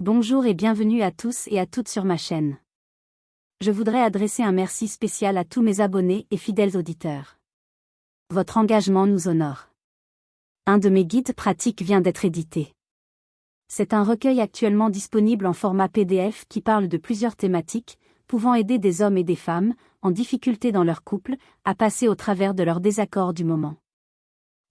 Bonjour et bienvenue à tous et à toutes sur ma chaîne. Je voudrais adresser un merci spécial à tous mes abonnés et fidèles auditeurs. Votre engagement nous honore. Un de mes guides pratiques vient d'être édité. C'est un recueil actuellement disponible en format PDF qui parle de plusieurs thématiques, pouvant aider des hommes et des femmes, en difficulté dans leur couple, à passer au travers de leurs désaccords du moment.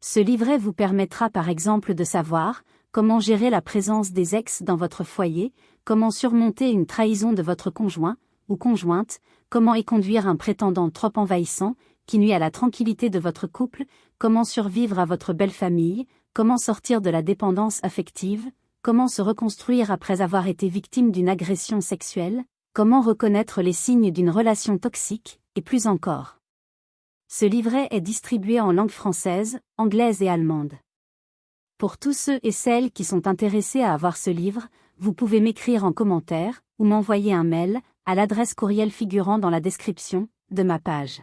Ce livret vous permettra par exemple de savoir comment gérer la présence des ex dans votre foyer, comment surmonter une trahison de votre conjoint ou conjointe, comment éconduire un prétendant trop envahissant, qui nuit à la tranquillité de votre couple, comment survivre à votre belle famille, comment sortir de la dépendance affective, comment se reconstruire après avoir été victime d'une agression sexuelle, comment reconnaître les signes d'une relation toxique, et plus encore. Ce livret est distribué en langue française, anglaise et allemande. Pour tous ceux et celles qui sont intéressés à avoir ce livre, vous pouvez m'écrire en commentaire, ou m'envoyer un mail, à l'adresse courriel figurant dans la description de ma page.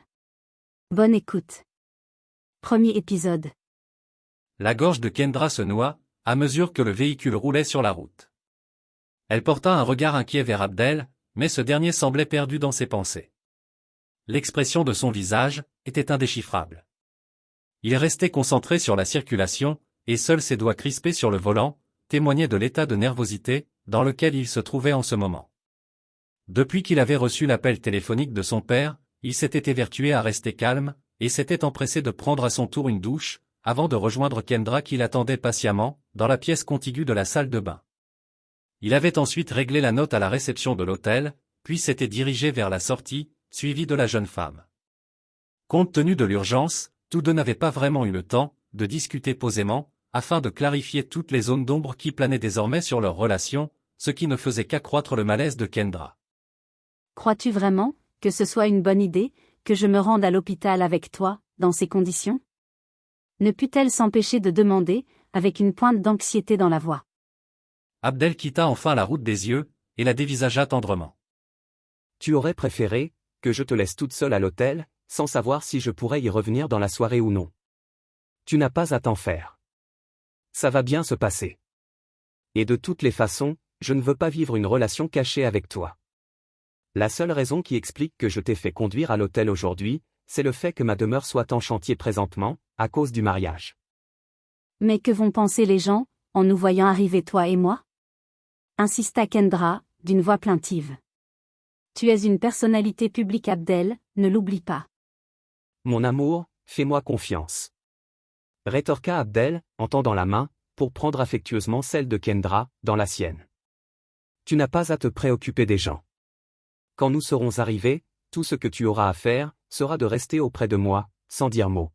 Bonne écoute. Premier épisode. La gorge de Kendra se noua, à mesure que le véhicule roulait sur la route. Elle porta un regard inquiet vers Abdel, mais ce dernier semblait perdu dans ses pensées. L'expression de son visage était indéchiffrable. Il restait concentré sur la circulation, et seuls ses doigts crispés sur le volant témoignaient de l'état de nervosité dans lequel il se trouvait en ce moment. Depuis qu'il avait reçu l'appel téléphonique de son père, il s'était évertué à rester calme, et s'était empressé de prendre à son tour une douche, avant de rejoindre Kendra qui l'attendait patiemment, dans la pièce contiguë de la salle de bain. Il avait ensuite réglé la note à la réception de l'hôtel, puis s'était dirigé vers la sortie, suivi de la jeune femme. Compte tenu de l'urgence, tous deux n'avaient pas vraiment eu le temps de discuter posément, afin de clarifier toutes les zones d'ombre qui planaient désormais sur leur relation, ce qui ne faisait qu'accroître le malaise de Kendra. Crois-tu vraiment que ce soit une bonne idée, que je me rende à l'hôpital avec toi, dans ces conditions ? Ne put-elle s'empêcher de demander, avec une pointe d'anxiété dans la voix. Abdel quitta enfin la route des yeux, et la dévisagea tendrement. Tu aurais préféré que je te laisse toute seule à l'hôtel, sans savoir si je pourrais y revenir dans la soirée ou non. Tu n'as pas à t'en faire. Ça va bien se passer. Et de toutes les façons, je ne veux pas vivre une relation cachée avec toi. La seule raison qui explique que je t'ai fait conduire à l'hôtel aujourd'hui, c'est le fait que ma demeure soit en chantier présentement, à cause du mariage. Mais que vont penser les gens, en nous voyant arriver toi et moi ? Insista Kendra, d'une voix plaintive. Tu es une personnalité publique Abdel, ne l'oublie pas. Mon amour, fais-moi confiance. Rétorqua Abdel, en tendant la main, pour prendre affectueusement celle de Kendra, dans la sienne. Tu n'as pas à te préoccuper des gens. Quand nous serons arrivés, tout ce que tu auras à faire, sera de rester auprès de moi, sans dire mot.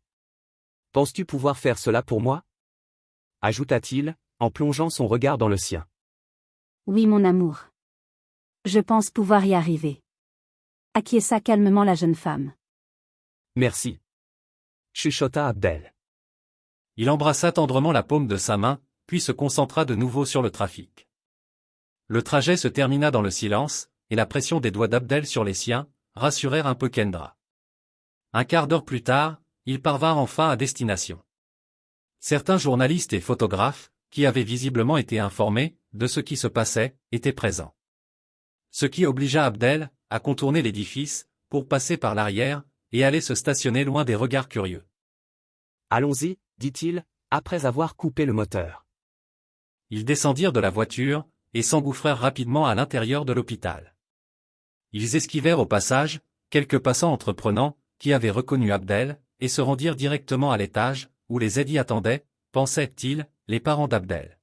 Penses-tu pouvoir faire cela pour moi ? Ajouta-t-il, en plongeant son regard dans le sien. Oui mon amour. Je pense pouvoir y arriver. Acquiesça calmement la jeune femme. Merci. Chuchota Abdel. Il embrassa tendrement la paume de sa main, puis se concentra de nouveau sur le trafic. Le trajet se termina dans le silence, et la pression des doigts d'Abdel sur les siens rassurèrent un peu Kendra. Un quart d'heure plus tard, ils parvinrent enfin à destination. Certains journalistes et photographes, qui avaient visiblement été informés de ce qui se passait, étaient présents. Ce qui obligea Abdel à contourner l'édifice, pour passer par l'arrière, et aller se stationner loin des regards curieux. Allons-y, dit-il, après avoir coupé le moteur. Ils descendirent de la voiture, et s'engouffrèrent rapidement à l'intérieur de l'hôpital. Ils esquivèrent au passage quelques passants entreprenants, qui avaient reconnu Abdel, et se rendirent directement à l'étage, où les aidis attendaient, pensaient-ils, les parents d'Abdel.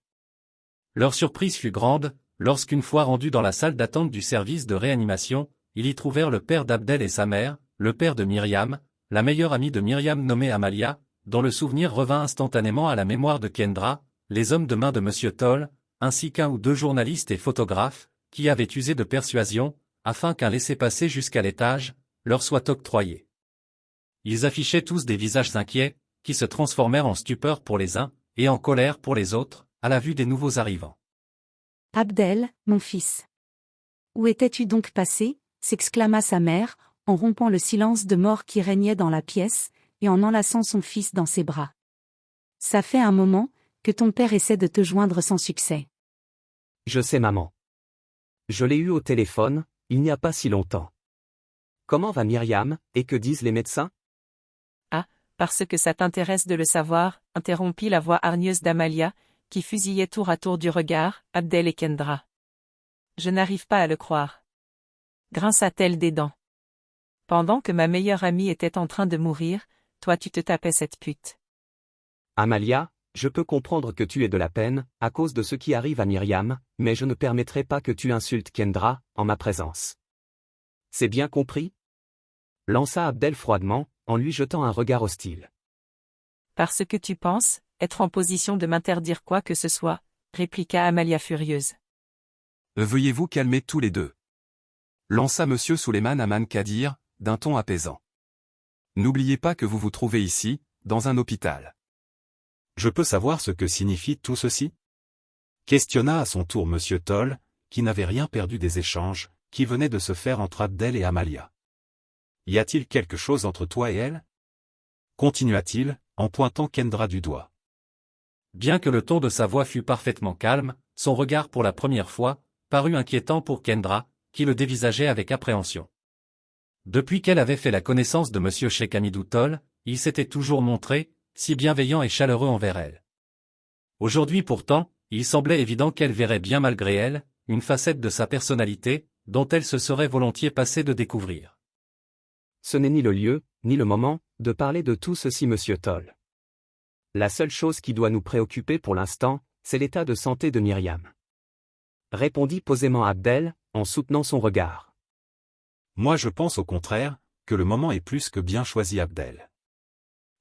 Leur surprise fut grande, lorsqu'une fois rendus dans la salle d'attente du service de réanimation, ils y trouvèrent le père d'Abdel et sa mère, le père de Myriam, la meilleure amie de Myriam nommée Amalia, dont le souvenir revint instantanément à la mémoire de Kendra, les hommes de main de Monsieur Toll, ainsi qu'un ou deux journalistes et photographes, qui avaient usé de persuasion, afin qu'un laissez-passer jusqu'à l'étage leur soit octroyé. Ils affichaient tous des visages inquiets, qui se transformèrent en stupeur pour les uns, et en colère pour les autres, à la vue des nouveaux arrivants. Abdel, mon fils. Où étais-tu donc passé ? S'exclama sa mère, en rompant le silence de mort qui régnait dans la pièce, et en enlaçant son fils dans ses bras. Ça fait un moment que ton père essaie de te joindre sans succès. Je sais maman. Je l'ai eu au téléphone, il n'y a pas si longtemps. Comment va Myriam, et que disent les médecins? Ah, parce que ça t'intéresse de le savoir, interrompit la voix hargneuse d'Amalia, qui fusillait tour à tour du regard, Abdel et Kendra. Je n'arrive pas à le croire. Grinça-t-elle des dents. Pendant que ma meilleure amie était en train de mourir, toi tu te tapais cette pute. Amalia, je peux comprendre que tu aies de la peine, à cause de ce qui arrive à Myriam, mais je ne permettrai pas que tu insultes Kendra, en ma présence. C'est bien compris? Lança Abdel froidement, en lui jetant un regard hostile. Parce que tu penses être en position de m'interdire quoi que ce soit, répliqua Amalia furieuse. Veuillez vous calmer tous les deux. Lança Monsieur Suleiman Aman Kadir, d'un ton apaisant. N'oubliez pas que vous vous trouvez ici, dans un hôpital. Je peux savoir ce que signifie tout ceci? Questionna à son tour Monsieur Toll, qui n'avait rien perdu des échanges, qui venaient de se faire entre Abdel et Amalia. Y a-t-il quelque chose entre toi et elle? Continua-t-il, en pointant Kendra du doigt. Bien que le ton de sa voix fût parfaitement calme, son regard pour la première fois, parut inquiétant pour Kendra, qui le dévisageait avec appréhension. Depuis qu'elle avait fait la connaissance de Monsieur Cheikh Hamidou Toll, il s'était toujours montré, si bienveillant et chaleureux envers elle. Aujourd'hui pourtant, il semblait évident qu'elle verrait bien malgré elle, une facette de sa personnalité, dont elle se serait volontiers passée de découvrir. Ce n'est ni le lieu, ni le moment, de parler de tout ceci Monsieur Toll. La seule chose qui doit nous préoccuper pour l'instant, c'est l'état de santé de Myriam. Répondit posément Abdel, en soutenant son regard. Moi je pense au contraire, que le moment est plus que bien choisi Abdel.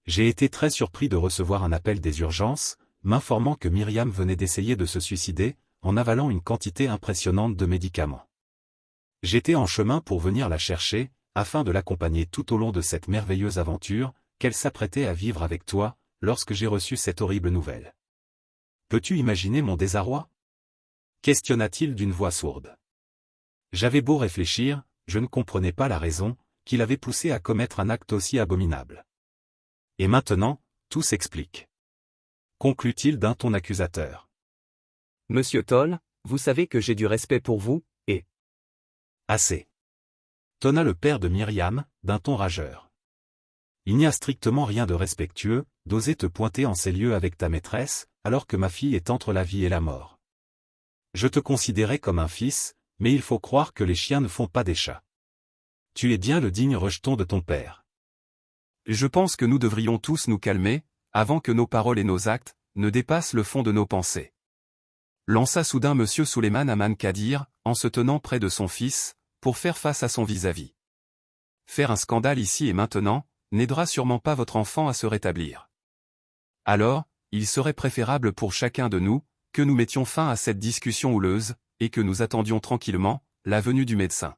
J'ai été très surpris de recevoir un appel des urgences, m'informant que Myriam venait d'essayer de se suicider, en avalant une quantité impressionnante de médicaments. J'étais en chemin pour venir la chercher, afin de l'accompagner tout au long de cette merveilleuse aventure, qu'elle s'apprêtait à vivre avec toi, lorsque j'ai reçu cette horrible nouvelle. Peux-tu imaginer mon désarroi? Questionna-t-il d'une voix sourde. J'avais beau réfléchir, je ne comprenais pas la raison, qui l'avait poussé à commettre un acte aussi abominable. Et maintenant, tout s'explique. Conclut-il d'un ton accusateur. Monsieur Toll, vous savez que j'ai du respect pour vous, et... Assez. Tonna le père de Myriam, d'un ton rageur. Il n'y a strictement rien de respectueux, d'oser te pointer en ces lieux avec ta maîtresse, alors que ma fille est entre la vie et la mort. Je te considérais comme un fils, mais il faut croire que les chiens ne font pas des chats. Tu es bien le digne rejeton de ton père. Je pense que nous devrions tous nous calmer, avant que nos paroles et nos actes ne dépassent le fond de nos pensées. Lança soudain Monsieur Suleiman Aman Kadir, en se tenant près de son fils, pour faire face à son vis-à-vis. Faire un scandale ici et maintenant, n'aidera sûrement pas votre enfant à se rétablir. Alors, il serait préférable pour chacun de nous, que nous mettions fin à cette discussion houleuse, et que nous attendions tranquillement la venue du médecin.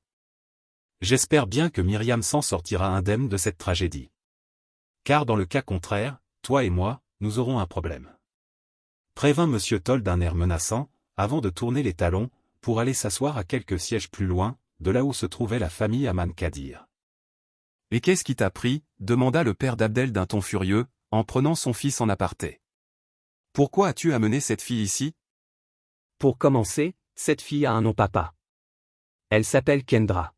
J'espère bien que Myriam s'en sortira indemne de cette tragédie. Car dans le cas contraire, toi et moi, nous aurons un problème. Prévint Monsieur Toll d'un air menaçant, avant de tourner les talons, pour aller s'asseoir à quelques sièges plus loin, de là où se trouvait la famille Aman Kadir. Et qu'est-ce qui t'a pris? Demanda le père d'Abdel d'un ton furieux, en prenant son fils en aparté. Pourquoi as-tu amené cette fille ici? Pour commencer, cette fille a un nom papa. Elle s'appelle Kendra.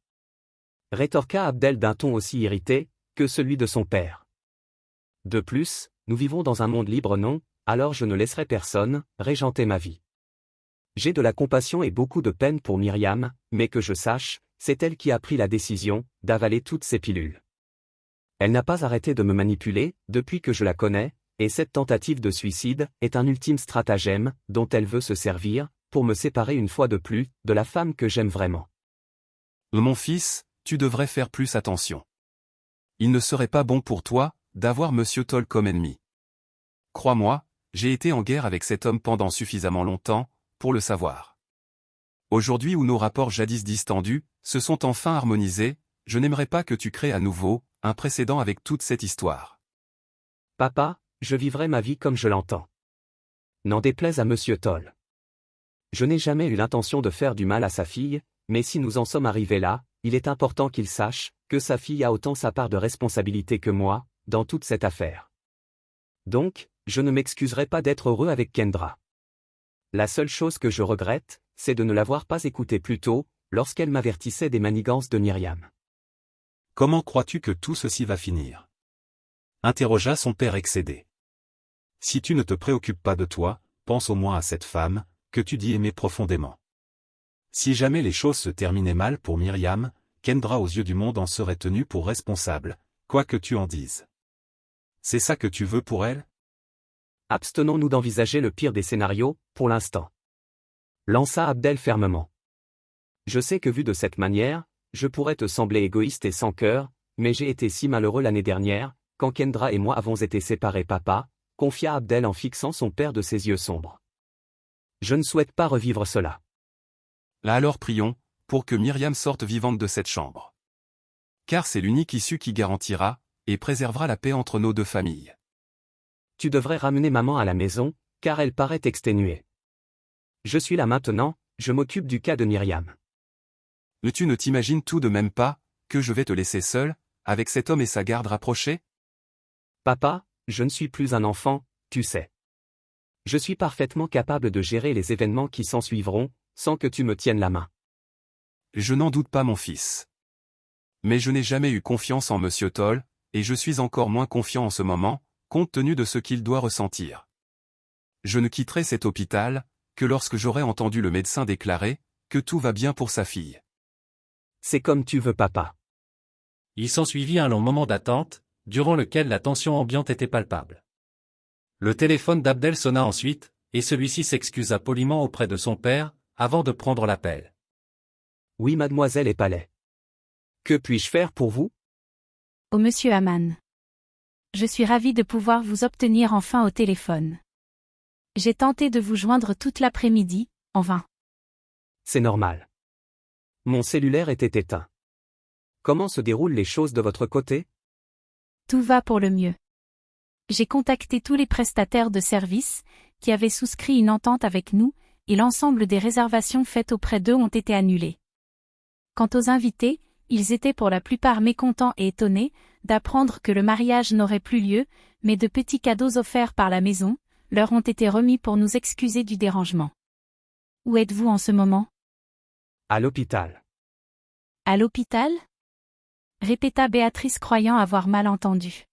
Rétorqua Abdel d'un ton aussi irrité que celui de son père. De plus, nous vivons dans un monde libre non, alors je ne laisserai personne régenter ma vie. J'ai de la compassion et beaucoup de peine pour Myriam, mais que je sache, c'est elle qui a pris la décision d'avaler toutes ces pilules. Elle n'a pas arrêté de me manipuler depuis que je la connais, et cette tentative de suicide est un ultime stratagème dont elle veut se servir pour me séparer une fois de plus de la femme que j'aime vraiment. Mon fils, tu devrais faire plus attention. Il ne serait pas bon pour toi d'avoir Monsieur Toll comme ennemi. Crois-moi, j'ai été en guerre avec cet homme pendant suffisamment longtemps pour le savoir. Aujourd'hui où nos rapports jadis distendus se sont enfin harmonisés, je n'aimerais pas que tu crées à nouveau un précédent avec toute cette histoire. Papa, je vivrai ma vie comme je l'entends. N'en déplaise à Monsieur Toll. Je n'ai jamais eu l'intention de faire du mal à sa fille, mais si nous en sommes arrivés là, il est important qu'il sache que sa fille a autant sa part de responsabilité que moi, dans toute cette affaire. Donc, je ne m'excuserai pas d'être heureux avec Kendra. La seule chose que je regrette, c'est de ne l'avoir pas écoutée plus tôt, lorsqu'elle m'avertissait des manigances de Myriam. Comment crois-tu que tout ceci va finir? Interrogea son père excédé. Si tu ne te préoccupes pas de toi, pense au moins à cette femme, que tu dis aimer profondément. Si jamais les choses se terminaient mal pour Myriam, Kendra aux yeux du monde en serait tenue pour responsable, quoi que tu en dises. C'est ça que tu veux pour elle? Abstenons-nous d'envisager le pire des scénarios, pour l'instant. Lança Abdel fermement. Je sais que vu de cette manière, je pourrais te sembler égoïste et sans cœur, mais j'ai été si malheureux l'année dernière, quand Kendra et moi avons été séparés papa, confia Abdel en fixant son père de ses yeux sombres. Je ne souhaite pas revivre cela. Là alors prions, pour que Myriam sorte vivante de cette chambre. Car c'est l'unique issue qui garantira, et préservera la paix entre nos deux familles. Tu devrais ramener maman à la maison, car elle paraît exténuée. Je suis là maintenant, je m'occupe du cas de Myriam. Mais tu ne t'imagines tout de même pas, que je vais te laisser seul, avec cet homme et sa garde rapprochée? Papa, je ne suis plus un enfant, tu sais. Je suis parfaitement capable de gérer les événements qui s'ensuivront, sans que tu me tiennes la main. Je n'en doute pas mon fils. Mais je n'ai jamais eu confiance en Monsieur Toll, et je suis encore moins confiant en ce moment, compte tenu de ce qu'il doit ressentir. Je ne quitterai cet hôpital, que lorsque j'aurai entendu le médecin déclarer, que tout va bien pour sa fille. C'est comme tu veux papa. Il s'ensuivit un long moment d'attente, durant lequel la tension ambiante était palpable. Le téléphone d'Abdel sonna ensuite, et celui-ci s'excusa poliment auprès de son père, avant de prendre l'appel. Oui mademoiselle et Palais. Que puis-je faire pour vous? Au monsieur Haman. Je suis ravie de pouvoir vous obtenir enfin au téléphone. J'ai tenté de vous joindre toute l'après-midi, en vain. C'est normal. Mon cellulaire était éteint. Comment se déroulent les choses de votre côté? Tout va pour le mieux. J'ai contacté tous les prestataires de services, qui avaient souscrit une entente avec nous, et l'ensemble des réservations faites auprès d'eux ont été annulées. Quant aux invités, ils étaient pour la plupart mécontents et étonnés d'apprendre que le mariage n'aurait plus lieu, mais de petits cadeaux offerts par la maison leur ont été remis pour nous excuser du dérangement. Où êtes-vous en ce moment? À l'hôpital. À l'hôpital? Répéta Béatrice croyant avoir mal entendu.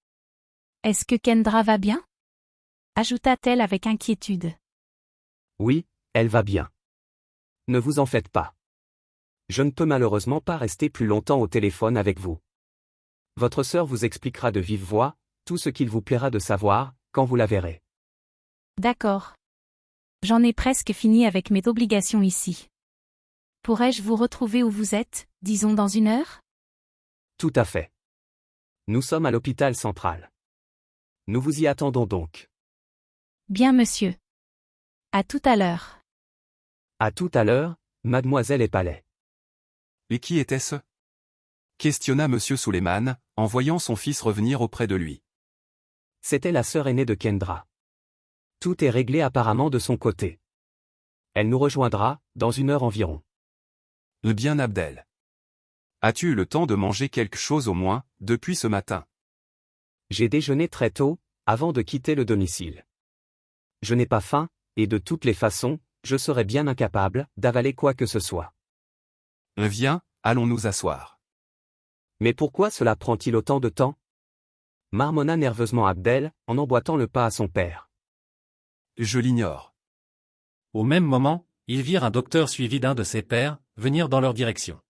Est-ce que Kendra va bien? Ajouta-t-elle avec inquiétude. Oui, elle va bien. Ne vous en faites pas. Je ne peux malheureusement pas rester plus longtemps au téléphone avec vous. Votre sœur vous expliquera de vive voix, tout ce qu'il vous plaira de savoir, quand vous la verrez. D'accord. J'en ai presque fini avec mes obligations ici. Pourrais-je vous retrouver où vous êtes, disons dans 1 heure? Tout à fait. Nous sommes à l'hôpital central. Nous vous y attendons donc. Bien monsieur. À tout à l'heure. À tout à l'heure, mademoiselle et Palais. Et qui était-ce? Questionna Monsieur Suleiman, en voyant son fils revenir auprès de lui. C'était la sœur aînée de Kendra. Tout est réglé apparemment de son côté. Elle nous rejoindra, dans 1 heure environ. Bien Abdel. As-tu eu le temps de manger quelque chose au moins, depuis ce matin? J'ai déjeuné très tôt, avant de quitter le domicile. Je n'ai pas faim, et de toutes les façons, je serais bien incapable d'avaler quoi que ce soit. Viens, allons nous asseoir. Mais pourquoi cela prend-il autant de temps? Marmonna nerveusement Abdel, en emboîtant le pas à son père. Je l'ignore. Au même moment, ils virent un docteur suivi d'un de ses pairs, venir dans leur direction.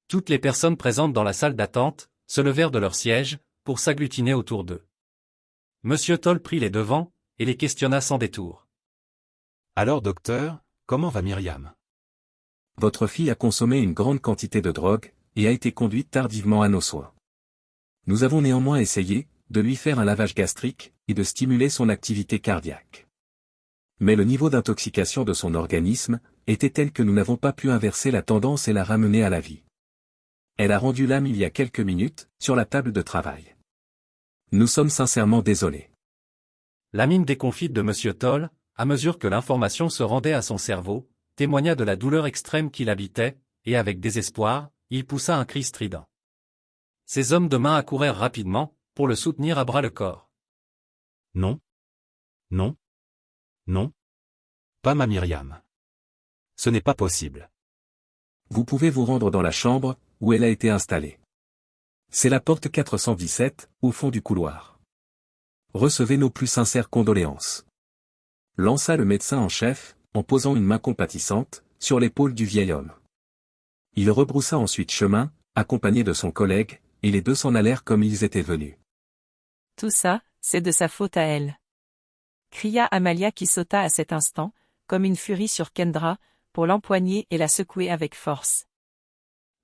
Toutes les personnes présentes dans la salle d'attente, se levèrent de leur siège, pour s'agglutiner autour d'eux. Monsieur Toll prit les devants, et les questionna sans détour. Alors docteur, comment va Myriam? Votre fille a consommé une grande quantité de drogue, et a été conduite tardivement à nos soins. Nous avons néanmoins essayé, de lui faire un lavage gastrique, et de stimuler son activité cardiaque. Mais le niveau d'intoxication de son organisme, était tel que nous n'avons pas pu inverser la tendance et la ramener à la vie. Elle a rendu l'âme il y a quelques minutes, sur la table de travail. Nous sommes sincèrement désolés. La mine déconfite de Monsieur Toll, à mesure que l'information se rendait à son cerveau, témoigna de la douleur extrême qui l'habitait, et avec désespoir, il poussa un cri strident. Ses hommes de main accourèrent rapidement, pour le soutenir à bras le corps. Non. Non. Non. pas ma Myriam. Ce n'est pas possible. Vous pouvez vous rendre dans la chambre, où elle a été installée. C'est la porte 417, au fond du couloir. Recevez nos plus sincères condoléances. Lança le médecin en chef, en posant une main compatissante, sur l'épaule du vieil homme. Il rebroussa ensuite chemin, accompagné de son collègue, et les deux s'en allèrent comme ils étaient venus. Tout ça, c'est de sa faute à elle. Cria Amalia qui sauta à cet instant, comme une furie sur Kendra, pour l'empoigner et la secouer avec force.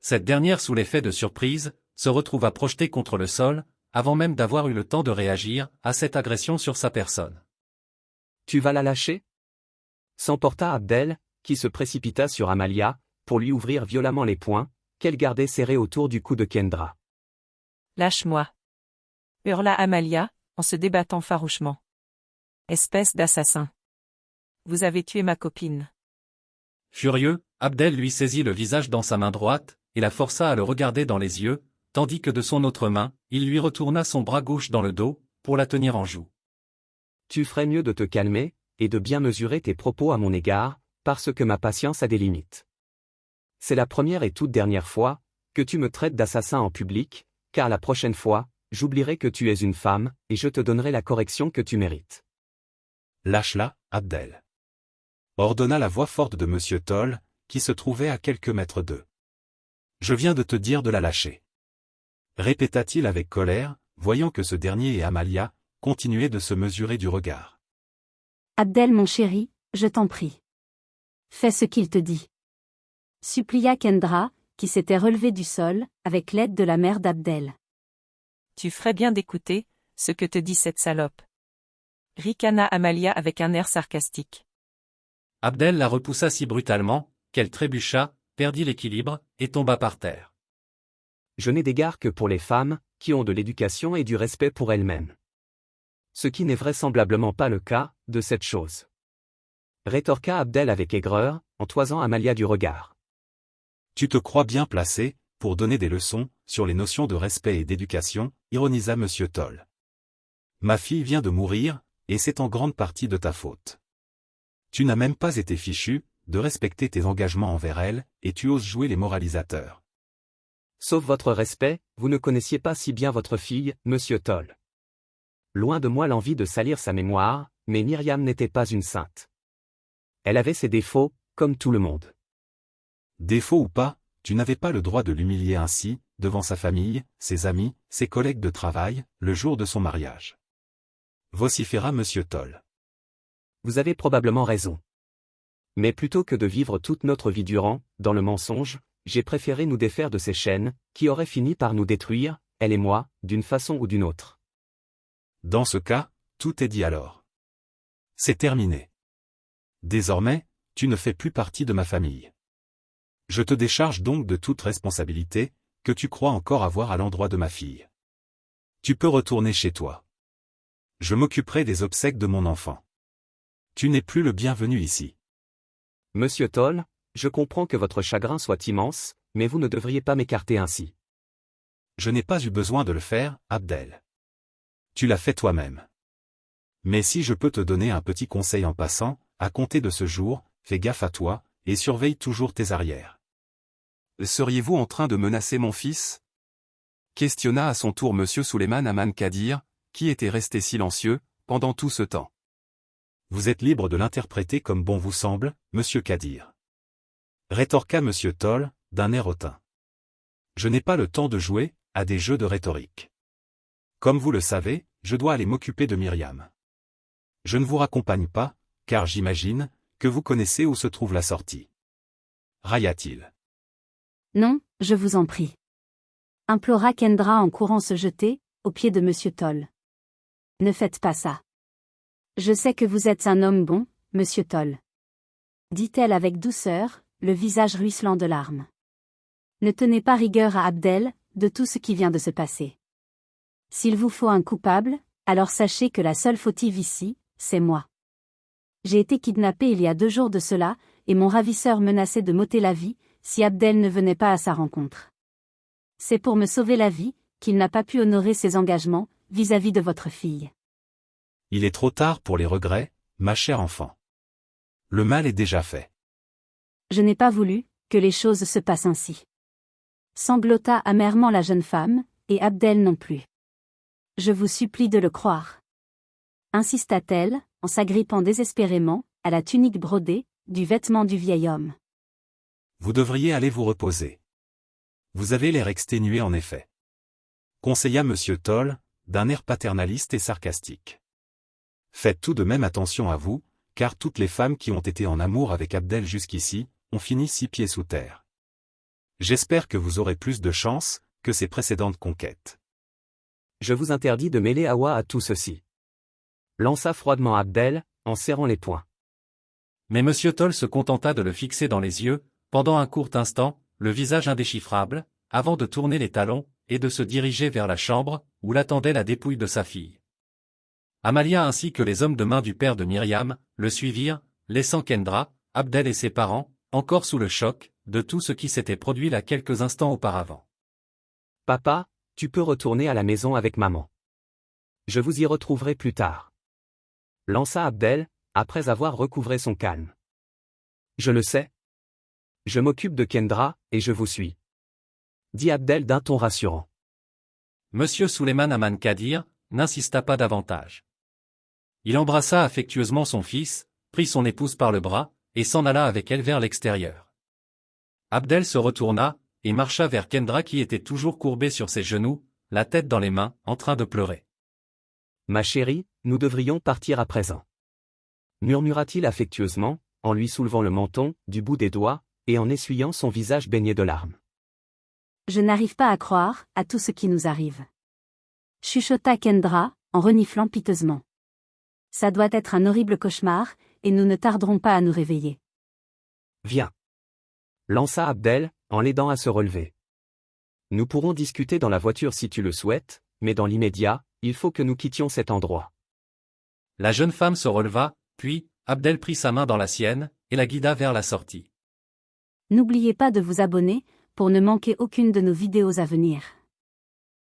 Cette dernière, sous l'effet de surprise, se retrouva projetée contre le sol, avant même d'avoir eu le temps de réagir à cette agression sur sa personne. Tu vas la lâcher? S'emporta Abdel, qui se précipita sur Amalia, pour lui ouvrir violemment les poings, qu'elle gardait serrés autour du cou de Kendra. Lâche-moi! Hurla Amalia, en se débattant farouchement. Espèce d'assassin! Vous avez tué ma copine. Furieux, Abdel lui saisit le visage dans sa main droite, et la força à le regarder dans les yeux, tandis que de son autre main, il lui retourna son bras gauche dans le dos, pour la tenir en joue. Tu ferais mieux de te calmer, et de bien mesurer tes propos à mon égard, parce que ma patience a des limites. C'est la première et toute dernière fois, que tu me traites d'assassin en public, car la prochaine fois, j'oublierai que tu es une femme, et je te donnerai la correction que tu mérites. Lâche-la, Abdel. Ordonna la voix forte de Monsieur Toll, qui se trouvait à quelques mètres d'eux. Je viens de te dire de la lâcher. Répéta-t-il avec colère, voyant que ce dernier et Amalia continuaient de se mesurer du regard. Abdel mon chéri, je t'en prie. Fais ce qu'il te dit. Supplia Kendra, qui s'était relevée du sol, avec l'aide de la mère d'Abdel. Tu ferais bien d'écouter ce que te dit cette salope. Ricana Amalia avec un air sarcastique. Abdel la repoussa si brutalement, qu'elle trébucha, perdit l'équilibre, et tomba par terre. Je n'ai d'égard que pour les femmes, qui ont de l'éducation et du respect pour elles-mêmes. Ce qui n'est vraisemblablement pas le cas, de cette chose. Rétorqua Abdel avec aigreur, en toisant Amalia du regard. Tu te crois bien placé, pour donner des leçons, sur les notions de respect et d'éducation, ironisa Monsieur Toll. Ma fille vient de mourir, et c'est en grande partie de ta faute. Tu n'as même pas été fichu, de respecter tes engagements envers elle, et tu oses jouer les moralisateurs. Sauf votre respect, vous ne connaissiez pas si bien votre fille, Monsieur Toll. Loin de moi l'envie de salir sa mémoire, mais Myriam n'était pas une sainte. Elle avait ses défauts, comme tout le monde. Défaut ou pas, tu n'avais pas le droit de l'humilier ainsi, devant sa famille, ses amis, ses collègues de travail, le jour de son mariage. Vociféra Monsieur Toll. Vous avez probablement raison. Mais plutôt que de vivre toute notre vie durant, dans le mensonge, j'ai préféré nous défaire de ces chaînes, qui auraient fini par nous détruire, elle et moi, d'une façon ou d'une autre. Dans ce cas, tout est dit alors. C'est terminé. Désormais, tu ne fais plus partie de ma famille. Je te décharge donc de toute responsabilité, que tu crois encore avoir à l'endroit de ma fille. Tu peux retourner chez toi. Je m'occuperai des obsèques de mon enfant. Tu n'es plus le bienvenu ici. Monsieur Toll, je comprends que votre chagrin soit immense, mais vous ne devriez pas m'écarter ainsi. Je n'ai pas eu besoin de le faire, Abdel. Tu l'as fait toi-même. Mais si je peux te donner un petit conseil en passant, à compter de ce jour, fais gaffe à toi, et surveille toujours tes arrières. Seriez-vous en train de menacer mon fils? Questionna à son tour Monsieur Suleiman Aman Kadir, qui était resté silencieux, pendant tout ce temps. Vous êtes libre de l'interpréter comme bon vous semble, Monsieur Kadir. Rétorqua Monsieur Toll, d'un air hautain. Je n'ai pas le temps de jouer à des jeux de rhétorique. Comme vous le savez, je dois aller m'occuper de Myriam. Je ne vous raccompagne pas, car j'imagine que vous connaissez où se trouve la sortie. Railla-t-il. Non, je vous en prie. Implora Kendra en courant se jeter, aux pieds de Monsieur Toll. Ne faites pas ça. Je sais que vous êtes un homme bon, Monsieur Toll. Dit-elle avec douceur, le visage ruisselant de larmes. Ne tenez pas rigueur à Abdel, de tout ce qui vient de se passer. S'il vous faut un coupable, alors sachez que la seule fautive ici, c'est moi. J'ai été kidnappée il y a 2 jours de cela, et mon ravisseur menaçait de m'ôter la vie, si Abdel ne venait pas à sa rencontre. C'est pour me sauver la vie, qu'il n'a pas pu honorer ses engagements, vis-à-vis de votre fille. Il est trop tard pour les regrets, ma chère enfant. Le mal est déjà fait. Je n'ai pas voulu que les choses se passent ainsi. Sanglota amèrement la jeune femme, et Abdel non plus. Je vous supplie de le croire. Insista-t-elle, en s'agrippant désespérément à la tunique brodée du vêtement du vieil homme. Vous devriez aller vous reposer. Vous avez l'air exténué en effet. Conseilla Monsieur Toll, d'un air paternaliste et sarcastique. Faites tout de même attention à vous, car toutes les femmes qui ont été en amour avec Abdel jusqu'ici, ont fini 6 pieds sous terre. J'espère que vous aurez plus de chance que ses précédentes conquêtes. Je vous interdis de mêler Hawa à tout ceci. Lança froidement Abdel, en serrant les poings. Mais Monsieur Toll se contenta de le fixer dans les yeux, pendant un court instant, le visage indéchiffrable, avant de tourner les talons, et de se diriger vers la chambre, où l'attendait la dépouille de sa fille. Amalia ainsi que les hommes de main du père de Myriam, le suivirent, laissant Kendra, Abdel et ses parents, encore sous le choc, de tout ce qui s'était produit là quelques instants auparavant. Papa, tu peux retourner à la maison avec maman. Je vous y retrouverai plus tard. Lança Abdel, après avoir recouvré son calme. Je le sais. Je m'occupe de Kendra, et je vous suis. Dit Abdel d'un ton rassurant. Monsieur Suleiman Aman Kadir n'insista pas davantage. Il embrassa affectueusement son fils, prit son épouse par le bras, et s'en alla avec elle vers l'extérieur. Abdel se retourna, et marcha vers Kendra qui était toujours courbée sur ses genoux, la tête dans les mains, en train de pleurer. Ma chérie, nous devrions partir à présent. Murmura-t-il affectueusement, en lui soulevant le menton, du bout des doigts, et en essuyant son visage baigné de larmes. Je n'arrive pas à croire à tout ce qui nous arrive. Chuchota Kendra, en reniflant piteusement. Ça doit être un horrible cauchemar, et nous ne tarderons pas à nous réveiller. Viens. Lança Abdel, en l'aidant à se relever. Nous pourrons discuter dans la voiture si tu le souhaites, mais dans l'immédiat, il faut que nous quittions cet endroit. La jeune femme se releva, puis, Abdel prit sa main dans la sienne, et la guida vers la sortie. N'oubliez pas de vous abonner, pour ne manquer aucune de nos vidéos à venir.